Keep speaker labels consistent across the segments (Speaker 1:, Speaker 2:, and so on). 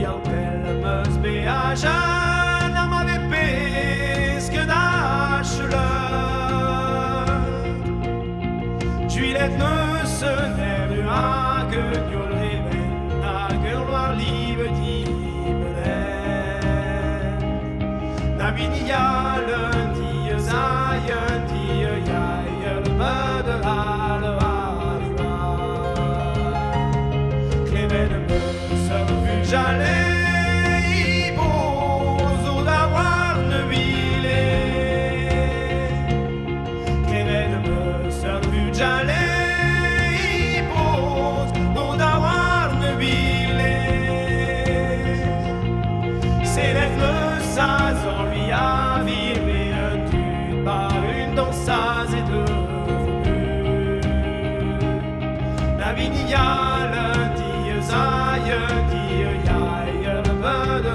Speaker 1: al pelmes beagen am ave pesque d'acheler Juliette ne se neve a guegnol reven a gueuloir libe dibelen Na vinia lundi zayen yael bud hale Cleven me se vu j'allais beaux d'avoir ne vile Cleven me se vu j'allais beaux d'avoir ne vile C'est l'être saz en lui a viré tu par une danseuse et deux La vinia lundi zayen yael bud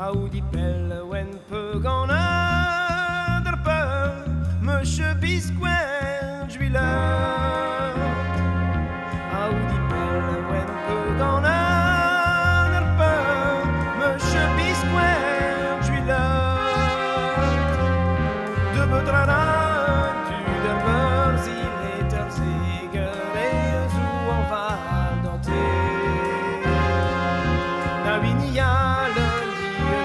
Speaker 1: Audi pelle wen peu gana der peu Monsieur Bisquin juileur Audi pelle wen peu gana der peu Monsieur Bisquin juileur De bedrana tu der meurs il est der zigeres ou on va danter Na vinia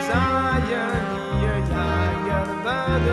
Speaker 1: Zayen yael bud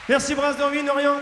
Speaker 1: Merci Brasse d'Orville, Orient.